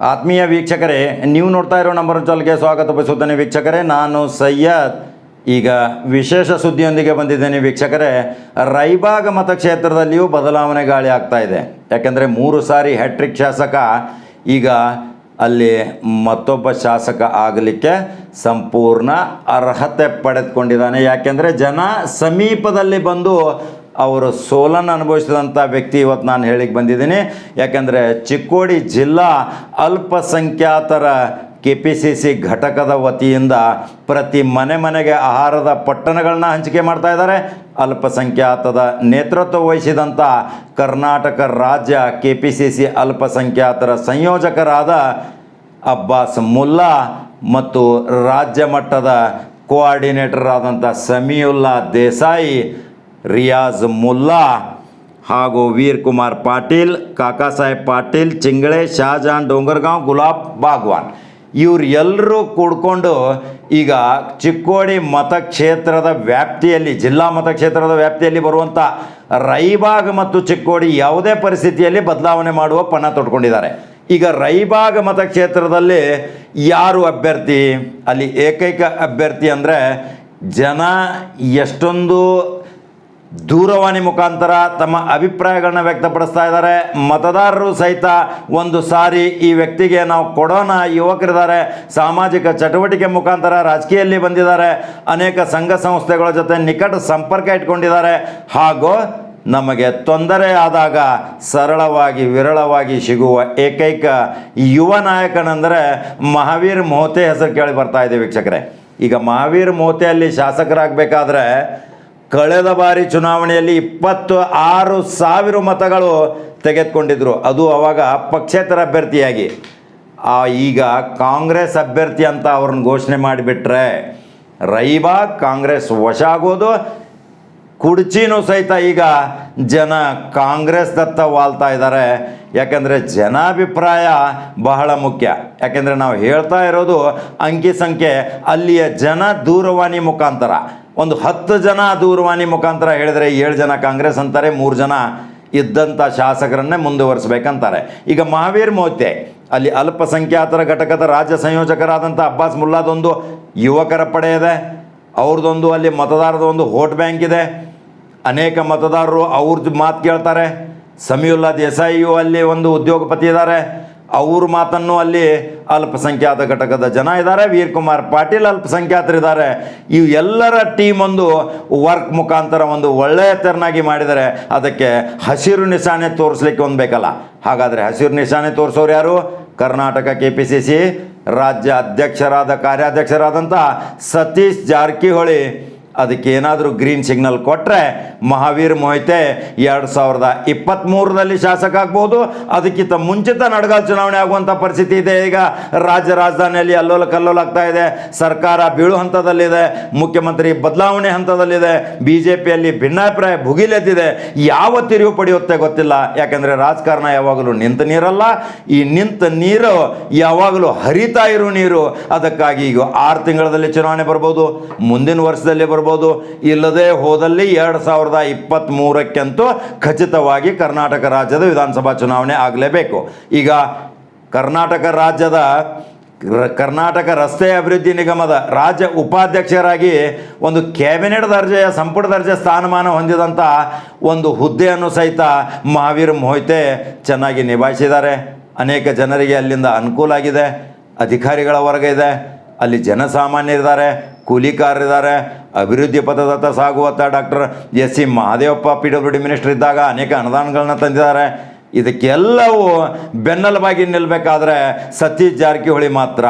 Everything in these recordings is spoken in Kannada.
ಆತ್ಮೀಯ ವೀಕ್ಷಕರೇ, ನೀವು ನೋಡ್ತಾ ಇರೋ ನಂಬರ್ ಚಾನಲ್ಗೆ ಸ್ವಾಗತ ಬಯಸುತ್ತೇನೆ ವೀಕ್ಷಕರೇ. ನಾನು ಸೈಯದ್. ಈಗ ವಿಶೇಷ ಸುದ್ದಿಯೊಂದಿಗೆ ಬಂದಿದ್ದೇನೆ ವೀಕ್ಷಕರೇ. ರಾಯಬಾಗ್ ಮತಕ್ಷೇತ್ರದಲ್ಲಿಯೂ ಬದಲಾವಣೆ ಗಾಳಿ ಆಗ್ತಾ ಇದೆ. ಯಾಕೆಂದರೆ 3 ಸಾರಿ ಹ್ಯಾಟ್ರಿಕ್ ಶಾಸಕ ಈಗ ಅಲ್ಲಿ ಮತ್ತೊಬ್ಬ ಶಾಸಕ ಆಗಲಿಕ್ಕೆ ಸಂಪೂರ್ಣ ಅರ್ಹತೆ ಪಡೆದುಕೊಂಡಿದ್ದಾನೆ. ಯಾಕೆಂದರೆ ಜನ ಸಮೀಪದಲ್ಲಿ ಬಂದು ಅವರು ಸೋಲನ್ನು ಅನುಭವಿಸಿದಂಥ ವ್ಯಕ್ತಿ ಇವತ್ತು ನಾನು ಹೇಳಿಕ್ಕೆ ಬಂದಿದ್ದೀನಿ. ಯಾಕೆಂದರೆ ಚಿಕ್ಕೋಡಿ ಜಿಲ್ಲಾ ಅಲ್ಪಸಂಖ್ಯಾತರ KPCC ಘಟಕದ ವತಿಯಿಂದ ಪ್ರತಿ ಮನೆಗೆ ಆಹಾರದ ಪೊಟ್ಟಣಗಳನ್ನ ಹಂಚಿಕೆ ಮಾಡ್ತಾ ಇದ್ದಾರೆ. ಅಲ್ಪಸಂಖ್ಯಾತದ ನೇತೃತ್ವ ವಹಿಸಿದಂಥ ಕರ್ನಾಟಕ ರಾಜ್ಯ KPCC ಅಲ್ಪಸಂಖ್ಯಾತರ ಸಂಯೋಜಕರಾದ ಅಬ್ಬಾಸ್ ಮುಲ್ಲಾ ಮತ್ತು ರಾಜ್ಯ ಮಟ್ಟದ ಕೋಆರ್ಡಿನೇಟರ್ ಆದಂಥ ಸಮೀವುಲ್ಲಾ ದೇಸಾಯಿ, ರಿಯಾಜ್ ಮುಲ್ಲಾ ಹಾಗೂ ವೀರ್ ಕುಮಾರ್ ಪಾಟೀಲ್, ಕಾಕಾ ಸಾಹೇಬ್ ಪಾಟೀಲ್, ಚಿಂಗಳೆ, ಶಾಜಾನ್ ಡೋಂಗರ್ಗಾಂವ್, ಗುಲಾಬ್ ಬಾಗ್ವಾನ್ ಇವ್ರು ಎಲ್ಲರೂ ಕೂಡ್ಕೊಂಡು ಈಗ ಚಿಕ್ಕೋಡಿ ಮತಕ್ಷೇತ್ರದ ವ್ಯಾಪ್ತಿಯಲ್ಲಿ, ಜಿಲ್ಲಾ ಮತಕ್ಷೇತ್ರದ ವ್ಯಾಪ್ತಿಯಲ್ಲಿ ಬರುವಂಥ ರಾಯಬಾಗ್ ಮತ್ತು ಚಿಕ್ಕೋಡಿ ಯಾವುದೇ ಪರಿಸ್ಥಿತಿಯಲ್ಲಿ ಬದಲಾವಣೆ ಮಾಡುವ ಪಣ ತೊಡ್ಕೊಂಡಿದ್ದಾರೆ. ಈಗ ರಾಯಬಾಗ್ ಮತಕ್ಷೇತ್ರದಲ್ಲಿ ಯಾರು ಅಭ್ಯರ್ಥಿ, ಅಲ್ಲಿ ಏಕೈಕ ಅಭ್ಯರ್ಥಿ ಅಂದರೆ ಜನ ಎಷ್ಟೊಂದು ದೂರವಾಣಿ ಮುಖಾಂತರ ತಮ್ಮ ಅಭಿಪ್ರಾಯಗಳನ್ನ ವ್ಯಕ್ತಪಡಿಸ್ತಾ ಇದ್ದಾರೆ. ಮತದಾರರು ಸಹಿತ ಒಂದು ಸಾರಿ ಈ ವ್ಯಕ್ತಿಗೆ ನಾವು ಕೊಡೋಣ, ಯುವಕರಿದ್ದಾರೆ, ಸಾಮಾಜಿಕ ಚಟುವಟಿಕೆ ಮುಖಾಂತರ ರಾಜಕೀಯದಲ್ಲಿ ಬಂದಿದ್ದಾರೆ, ಅನೇಕ ಸಂಘ ಸಂಸ್ಥೆಗಳ ಜೊತೆ ನಿಕಟ ಸಂಪರ್ಕ ಇಟ್ಕೊಂಡಿದ್ದಾರೆ, ಹಾಗೂ ನಮಗೆ ತೊಂದರೆ ಆದಾಗ ಸರಳವಾಗಿ ವಿರಳವಾಗಿ ಸಿಗುವ ಏಕೈಕ ಯುವ ನಾಯಕನೆಂದರೆ ಮಹಾವೀರ್ ಮೋಹತೆ ಹೆಸರು ಕೇಳಿ ಬರ್ತಾ ಇದೆ ವೀಕ್ಷಕರೇ. ಈಗ ಮಹಾವೀರ್ ಮೋಹತೆಯಲ್ಲಿ ಶಾಸಕರಾಗಬೇಕಾದ್ರೆ ಕಳೆದ ಬಾರಿ ಚುನಾವಣೆಯಲ್ಲಿ 26,000 ಮತಗಳು ತೆಗೆದುಕೊಂಡಿದ್ರು. ಅದು ಅವಾಗ ಪಕ್ಷೇತರ ಅಭ್ಯರ್ಥಿಯಾಗಿ. ಈಗ ಕಾಂಗ್ರೆಸ್ ಅಭ್ಯರ್ಥಿ ಅಂತ ಅವ್ರನ್ನ ಘೋಷಣೆ ಮಾಡಿಬಿಟ್ರೆ ರಾಯಬಾಗ್ ಕಾಂಗ್ರೆಸ್ ವಶ ಆಗೋದು. ಕುಡ್ಚಿನೂ ಸಹಿತ ಈಗ ಜನ ಕಾಂಗ್ರೆಸ್ ದತ್ತ ವಾಲ್ತಾ ಇದ್ದಾರೆ. ಯಾಕೆಂದರೆ ಜನಾಭಿಪ್ರಾಯ ಬಹಳ ಮುಖ್ಯ. ಯಾಕೆಂದರೆ ನಾವು ಹೇಳ್ತಾ ಇರೋದು ಅಂಕಿ ಸಂಖ್ಯೆ, ಅಲ್ಲಿಯ ಜನ ದೂರವಾಣಿ ಮುಖಾಂತರ ಒಂದು 10 ಜನ ದೂರವಾಣಿ ಮುಖಾಂತರ ಹೇಳಿದರೆ 7 ಜನ ಕಾಂಗ್ರೆಸ್ ಅಂತಾರೆ, 3 ಜನ ಇದ್ದಂಥ ಶಾಸಕರನ್ನೇ ಮುಂದುವರಿಸಬೇಕಂತಾರೆ. ಈಗ ಮಹಾವೀರ್ ಮೋಹತೆ ಅಲ್ಲಿ ಅಲ್ಪಸಂಖ್ಯಾತರ ಘಟಕದ ರಾಜ್ಯ ಸಂಯೋಜಕರಾದಂಥ ಅಬ್ಬಾಸ್ ಮುಲ್ಲಾದೊಂದು ಯುವಕರ ಪಡೆ ಇದೆ, ಅವ್ರದ್ದೊಂದು ಅಲ್ಲಿ ಮತದಾರರ ಒಂದು ವೋಟ್ ಬ್ಯಾಂಕ್ ಇದೆ. ಅನೇಕ ಮತದಾರರು ಅವ್ರದ್ದು ಮಾತು ಕೇಳ್ತಾರೆ. ಸಮೀವುಲ್ಲಾ ದೇಸಾಯಿಯು ಅಲ್ಲಿ ಒಂದು ಉದ್ಯೋಗಪತಿ ಇದ್ದಾರೆ, ಅವ್ರ ಮಾತನ್ನು ಅಲ್ಲಿ ಅಲ್ಪಸಂಖ್ಯಾತ ಘಟಕದ ಜನ ಇದ್ದಾರೆ. ವೀರ್ ಕುಮಾರ್ ಪಾಟೀಲ್ ಅಲ್ಪಸಂಖ್ಯಾತರಿದ್ದಾರೆ. ಇವು ಎಲ್ಲರ ಟೀಮ್ ಒಂದು ವರ್ಕ್ ಮುಖಾಂತರ ಒಂದು ಒಳ್ಳೆಯ ತೆರನಾಗಿ ಮಾಡಿದರೆ ಅದಕ್ಕೆ ಹಸಿರು ನಿಶಾನೆ ತೋರಿಸ್ಲಿಕ್ಕೆ ಒಂದು ಬೇಕಲ್ಲ. ಹಾಗಾದರೆ ಹಸಿರು ನಿಶಾನೆ ತೋರಿಸೋರು ಯಾರು? ಕರ್ನಾಟಕ KPCC ರಾಜ್ಯ ಅಧ್ಯಕ್ಷರಾದ ಕಾರ್ಯಾಧ್ಯಕ್ಷರಾದಂಥ ಸತೀಶ್ ಜಾರಕಿಹೊಳಿ. ಅದಕ್ಕೇನಾದರೂ ಗ್ರೀನ್ ಸಿಗ್ನಲ್ ಕೊಟ್ಟರೆ ಮಹಾವೀರ್ ಮೋಹತೆ 2023ರಲ್ಲಿ ಶಾಸಕ ಆಗ್ಬೋದು. ಅದಕ್ಕಿಂತ ಮುಂಚಿತ ನಡಗಾಲ್ ಚುನಾವಣೆ ಆಗುವಂಥ ಪರಿಸ್ಥಿತಿ ಇದೆ. ಈಗ ರಾಜ್ಯ ರಾಜಧಾನಿಯಲ್ಲಿ ಅಲ್ಲೋಲ ಕಲ್ಲೋಲ ಆಗ್ತಾ ಇದೆ, ಸರ್ಕಾರ ಬೀಳು ಹಂತದಲ್ಲಿದೆ, ಮುಖ್ಯಮಂತ್ರಿ ಬದಲಾವಣೆ ಹಂತದಲ್ಲಿದೆ, BJPಯಲ್ಲಿ ಭಿನ್ನಾಭಿಪ್ರಾಯ ಭುಗಿಲೆದ್ದಿದೆ. ಯಾವ ತಿರುವು ಪಡೆಯುತ್ತೆ ಗೊತ್ತಿಲ್ಲ. ಯಾಕೆಂದರೆ ರಾಜಕಾರಣ ಯಾವಾಗಲೂ ನಿಂತ ನೀರಲ್ಲ, ಈ ನಿಂತ ನೀರು ಯಾವಾಗಲೂ ಹರಿತಾ ಇರೋ ನೀರು. ಅದಕ್ಕಾಗಿ ಈಗ 6 ತಿಂಗಳಲ್ಲಿ ಚುನಾವಣೆ ಬರ್ಬೋದು, ಮುಂದಿನ ವರ್ಷದಲ್ಲಿ ಬರ್ಬೋದು, ಇಲ್ಲದೆ ಹೋದಲ್ಲಿ 2023ಕ್ಕಂತೂ ಖಚಿತವಾಗಿ ಕರ್ನಾಟಕ ರಾಜ್ಯದ ವಿಧಾನಸಭಾ ಚುನಾವಣೆ ಆಗಲೇಬೇಕು. ಈಗ ಕರ್ನಾಟಕ ರಸ್ತೆ ಅಭಿವೃದ್ಧಿ ನಿಗಮದ ರಾಜ್ಯ ಉಪಾಧ್ಯಕ್ಷರಾಗಿ ಒಂದು ಕ್ಯಾಬಿನೆಟ್ ದರ್ಜೆಯ ಸಂಪುಟ ದರ್ಜೆ ಸ್ಥಾನಮಾನ ಹೊಂದಿದಂಥ ಒಂದು ಹುದ್ದೆಯನ್ನು ಸಹಿತ ಮಹಾವೀರ್ ಮೋಹತೆ ಚೆನ್ನಾಗಿ ನಿಭಾಯಿಸಿದ್ದಾರೆ. ಅನೇಕ ಜನರಿಗೆ ಅಲ್ಲಿಂದ ಅನುಕೂಲ ಆಗಿದೆ. ಅಧಿಕಾರಿಗಳ ವರ್ಗ ಇದೆ, ಅಲ್ಲಿ ಜನಸಾಮಾನ್ಯರಿದ್ದಾರೆ, ಕೂಲಿಕಾರರಿದ್ದಾರೆ. ಅಭಿವೃದ್ಧಿ ಪಥದತ್ತ ಸಾಗುವತ್ತ doctor SC Mahadevappa PWD minister ಇದ್ದಾಗ ಅನೇಕ ಅನುದಾನಗಳನ್ನ ತಂದಿದ್ದಾರೆ. ಇದಕ್ಕೆಲ್ಲವೂ ಬೆನ್ನೆಲುಬಾಗಿ ನಿಲ್ಲಬೇಕಾದ್ರೆ ಸತೀಶ್ ಜಾರಕಿಹೊಳಿ ಮಾತ್ರ.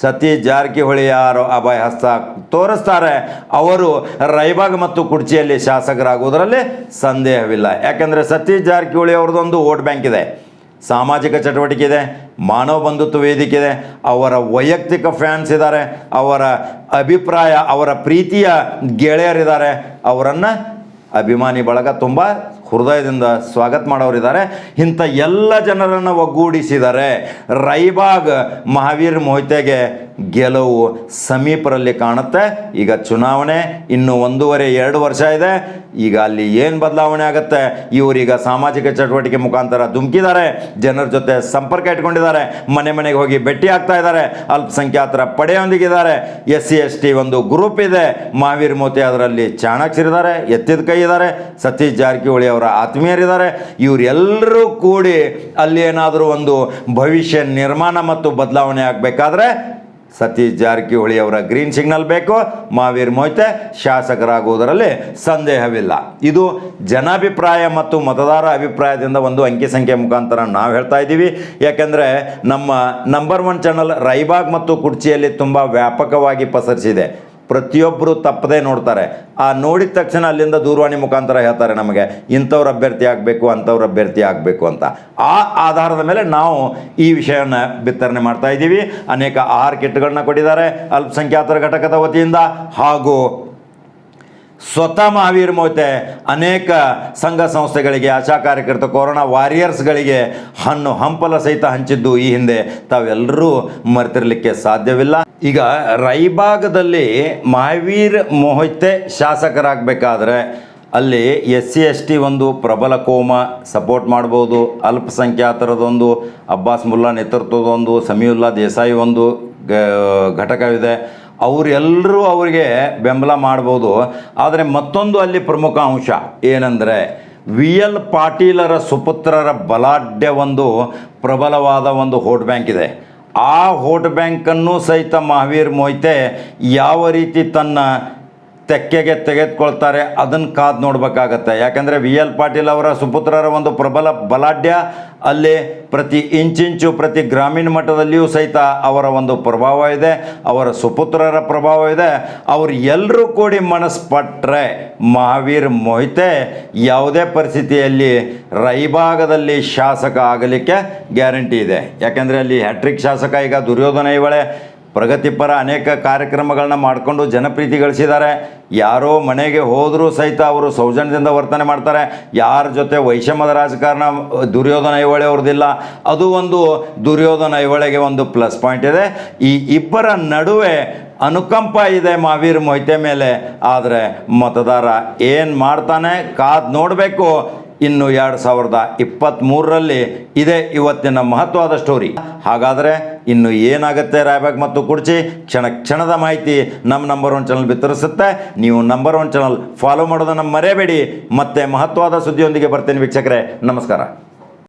ಸತೀಶ್ ಜಾರಕಿಹೊಳಿ ಯಾರು ಅಭಯ ಹಸ್ತ ತೋರಿಸ್ತಾರೆ, ಅವರು ರಾಯಬಾಗ್ ಮತ್ತು ಕುಡ್ಚಿಯಲ್ಲಿ ಶಾಸಕರಾಗುವುದರಲ್ಲಿ ಸಂದೇಹವಿಲ್ಲ. ಯಾಕೆಂದರೆ ಸತೀಶ್ ಜಾರಕಿಹೊಳಿ ಅವ್ರದ್ದೊಂದು ವೋಟ್ ಬ್ಯಾಂಕ್ ಇದೆ, ಸಾಮಾಜಿಕ ಚಟುವಟಿಕೆ ಇದೆ, ಮಾನವ ಬಂಧುತ್ವ ವೇದಿಕೆ ಇದೆ, ಅವರ ವೈಯಕ್ತಿಕ ಫ್ಯಾನ್ಸ್ ಇದ್ದಾರೆ, ಅವರ ಅಭಿಪ್ರಾಯ, ಅವರ ಪ್ರೀತಿಯ ಗೆಳೆಯರಿದ್ದಾರೆ, ಅವರನ್ನು ಅಭಿಮಾನಿ ಬಳಗ ತುಂಬ ಹೃದಯದಿಂದ ಸ್ವಾಗತ ಮಾಡೋರಿದ್ದಾರೆ. ಇಂಥ ಎಲ್ಲ ಜನರನ್ನು ಒಗ್ಗೂಡಿಸಿದ್ದಾರೆ. ರಾಯಬಾಗ್ ಮಹಾವೀರ್ ಮೋಹತೆಗೆ ಗೆಲುವು ಸಮೀಪರಲ್ಲಿ ಕಾಣುತ್ತೆ. ಈಗ ಚುನಾವಣೆ ಇನ್ನು 1.5-2 ವರ್ಷ ಇದೆ. ಈಗ ಅಲ್ಲಿ ಏನು ಬದಲಾವಣೆ ಆಗುತ್ತೆ, ಇವರೀಗ ಸಾಮಾಜಿಕ ಚಟುವಟಿಕೆ ಮುಖಾಂತರ ಧುಮುಕಿದ್ದಾರೆ, ಜನರ ಜೊತೆ ಸಂಪರ್ಕ ಇಟ್ಕೊಂಡಿದ್ದಾರೆ, ಮನೆ ಮನೆಗೆ ಹೋಗಿ ಭೇಟಿ ಆಗ್ತಾ ಇದ್ದಾರೆ, ಅಲ್ಪಸಂಖ್ಯಾತರ ಪಡೆಯೊಂದಿಗಿದ್ದಾರೆ, SC ST ಒಂದು ಗ್ರೂಪ್ ಇದೆ, ಮಹಾವೀರ್ ಮೋತಿ ಅದರಲ್ಲಿ ಚಾಣಕ್ಯರಿದ್ದಾರೆ, ಎತ್ತಿದ ಕೈ ಇದ್ದಾರೆ, ಸತೀಶ್ ಜಾರಕಿಹೊಳಿ ಅವರ ಆತ್ಮೀಯರಿದ್ದಾರೆ. ಇವರೆಲ್ಲರೂ ಕೂಡಿ ಅಲ್ಲಿ ಏನಾದರೂ ಒಂದು ಭವಿಷ್ಯ ನಿರ್ಮಾಣ ಮತ್ತು ಬದಲಾವಣೆ ಆಗಬೇಕಾದ್ರೆ ಸತೀಶ್ ಜಾರಕಿಹೊಳಿ ಅವರ ಗ್ರೀನ್ ಸಿಗ್ನಲ್ ಬೇಕು. ಮಹಾವೀರ್ ಮೊಯ್ತೆ ಶಾಸಕರಾಗುವುದರಲ್ಲಿ ಸಂದೇಹವಿಲ್ಲ. ಇದು ಜನಾಭಿಪ್ರಾಯ ಮತ್ತು ಮತದಾರ ಅಭಿಪ್ರಾಯದಿಂದ ಒಂದು ಅಂಕಿ ಸಂಖ್ಯೆ ಮುಖಾಂತರ ನಾವು ಹೇಳ್ತಾ ಇದ್ದೀವಿ. ಯಾಕೆಂದರೆ ನಮ್ಮ ನಂಬರ್ 1 ಚಾನಲ್ ರಾಯಬಾಗ್ ಮತ್ತು ಕುರ್ಚಿಯಲ್ಲಿ ತುಂಬ ವ್ಯಾಪಕವಾಗಿ ಪಸರಿಸಿದೆ. ಪ್ರತಿಯೊಬ್ಬರು ತಪ್ಪದೇ ನೋಡ್ತಾರೆ. ಆ ನೋಡಿದ ತಕ್ಷಣ ಅಲ್ಲಿಂದ ದೂರವಾಣಿ ಮುಖಾಂತರ ಹೇಳ್ತಾರೆ ನಮಗೆ ಇಂಥವ್ರ ಅಭ್ಯರ್ಥಿ ಆಗಬೇಕು, ಅಂಥವ್ರ ಅಭ್ಯರ್ಥಿ ಆಗಬೇಕು ಅಂತ. ಆ ಆಧಾರದ ಮೇಲೆ ನಾವು ಈ ವಿಷಯವನ್ನು ಬಿತ್ತರಣೆ ಮಾಡ್ತಾ ಇದ್ದೀವಿ. ಅನೇಕ ಆಹಾರ ಕಿಟ್ಗಳನ್ನ ಕೊಟ್ಟಿದ್ದಾರೆ ಅಲ್ಪಸಂಖ್ಯಾತರ ಘಟಕದ ವತಿಯಿಂದ. ಹಾಗೂ ಸ್ವತಃ ಮಹಾವೀರ್ ಮೊಯ್ತೆ ಅನೇಕ ಸಂಘ ಸಂಸ್ಥೆಗಳಿಗೆ, ಆಶಾ ಕಾರ್ಯಕರ್ತ, ಕೊರೋನಾ ವಾರಿಯರ್ಸ್ಗಳಿಗೆ ಹಣ್ಣು ಹಂಪಲ ಸಹಿತ ಹಂಚಿದ್ದು ಈ ಹಿಂದೆ ತಾವೆಲ್ಲರೂ ಮರೆತಿರಲಿಕ್ಕೆ ಸಾಧ್ಯವಿಲ್ಲ. ಈಗ ರಾಯಬಾಗದಲ್ಲಿ ಮಹಾವೀರ್ ಮೊಯ್ತೆ ಶಾಸಕರಾಗಬೇಕಾದ್ರೆ ಅಲ್ಲಿ SC ST ಒಂದು ಪ್ರಬಲ ಕೋಮ ಸಪೋರ್ಟ್ ಮಾಡ್ಬೋದು, ಅಲ್ಪಸಂಖ್ಯಾತರದೊಂದು ಅಬ್ಬಾಸ್ ಮುಲ್ಲಾ ನೇತೃತ್ವದೊಂದು ಸಮೀವುಲ್ಲಾ ದೇಸಾಯಿ ಒಂದು ಘಟಕವಿದೆ, ಅವರೆಲ್ಲರೂ ಅವರಿಗೆ ಬೆಂಬಲ ಮಾಡ್ಬೋದು. ಆದರೆ ಮತ್ತೊಂದು ಅಲ್ಲಿ ಪ್ರಮುಖ ಅಂಶ ಏನಂದರೆ VL ಪಾಟೀಲರ ಸುಪುತ್ರರ ಬಲಾಢ್ಯ ಒಂದು ಪ್ರಬಲವಾದ ಒಂದು ವೋಟ್ ಬ್ಯಾಂಕ್ ಇದೆ. ಆ ವೋಟ್ ಬ್ಯಾಂಕನ್ನು ಸಹಿತ ಮಹಾವೀರ್ ಮೊಯ್ತೆ ಯಾವ ರೀತಿ ತನ್ನ ತೆಕ್ಕೆಗೆ ತೆಗೆದುಕೊಳ್ತಾರೆ ಅದನ್ನು ಕಾದು ನೋಡಬೇಕಾಗತ್ತೆ. ಯಾಕಂದರೆ VL ಪಾಟೀಲ್ ಅವರ ಸುಪುತ್ರರ ಒಂದು ಪ್ರಬಲ ಬಲಾಢ್ಯ ಅಲ್ಲಿ ಪ್ರತಿ ಇಂಚಿಂಚು ಪ್ರತಿ ಗ್ರಾಮೀಣ ಮಟ್ಟದಲ್ಲಿಯೂ ಸಹಿತ ಅವರ ಒಂದು ಪ್ರಭಾವ ಇದೆ, ಅವರ ಸುಪುತ್ರರ ಪ್ರಭಾವ ಇದೆ. ಅವರು ಎಲ್ಲರೂ ಕೂಡಿ ಮನಸ್ಪಟ್ಟರೆ ಮಹಾವೀರ್ ಮೊಯ್ತೆ ಯಾವುದೇ ಪರಿಸ್ಥಿತಿಯಲ್ಲಿ ರಾಯಬಾಗದಲ್ಲಿ ಶಾಸಕ ಆಗಲಿಕ್ಕೆ ಗ್ಯಾರಂಟಿ ಇದೆ. ಯಾಕೆಂದರೆ ಅಲ್ಲಿ ಹ್ಯಾಟ್ರಿಕ್ ಶಾಸಕ ಈಗ ದುರ್ಯೋಧನ ಐಹೊಳೆ ಪ್ರಗತಿಪರ ಅನೇಕ ಕಾರ್ಯಕ್ರಮಗಳನ್ನ ಮಾಡಿಕೊಂಡು ಜನಪ್ರೀತಿ ಗಳಿಸಿದ್ದಾರೆ. ಯಾರೋ ಮನೆಗೆ ಹೋದರೂ ಸಹಿತ ಅವರು ಸೌಜನ್ಯದಿಂದ ವರ್ತನೆ ಮಾಡ್ತಾರೆ. ಯಾರ ಜೊತೆ ವೈಷಮ್ಯದ ರಾಜಕಾರಣ ದುರ್ಯೋಧನ ಐಹೊಳೆ ಅವ್ರದ್ದಿಲ್ಲ. ಅದು ಒಂದು ದುರ್ಯೋಧನ ಐಹೊಳೆಗೆ ಒಂದು ಪ್ಲಸ್ ಪಾಯಿಂಟ್ ಇದೆ. ಈ ಇಬ್ಬರ ನಡುವೆ ಅನುಕಂಪ ಇದೆ ಮಹಾವೀರ್ ಮೊಯ್ತೆ ಮೇಲೆ. ಆದರೆ ಮತದಾರ ಏನು ಮಾಡ್ತಾನೆ ಕಾದು ನೋಡಬೇಕು. ಇನ್ನು 2023ರಲ್ಲಿ ಇದೇ ಇವತ್ತಿನ ಮಹತ್ವದ ಸ್ಟೋರಿ. ಹಾಗಾದರೆ ಇನ್ನು ಏನಾಗುತ್ತೆ ರಾಯಬಾಗ್ ಮತ್ತು ಕುರ್ಚಿ ಕ್ಷಣದ ಮಾಹಿತಿ ನಮ್ಮ ನಂಬರ್ 1 ಚಾನಲ್ ಬಿತ್ತರಿಸುತ್ತೆ. ನೀವು ನಂಬರ್ 1 ಚಾನಲ್ ಫಾಲೋ ಮಾಡೋದನ್ನು ಮರೆಯಬೇಡಿ. ಮತ್ತೆ ಮಹತ್ವದ ಸುದ್ದಿಯೊಂದಿಗೆ ಬರ್ತೀನಿ ವೀಕ್ಷಕರೇ, ನಮಸ್ಕಾರ.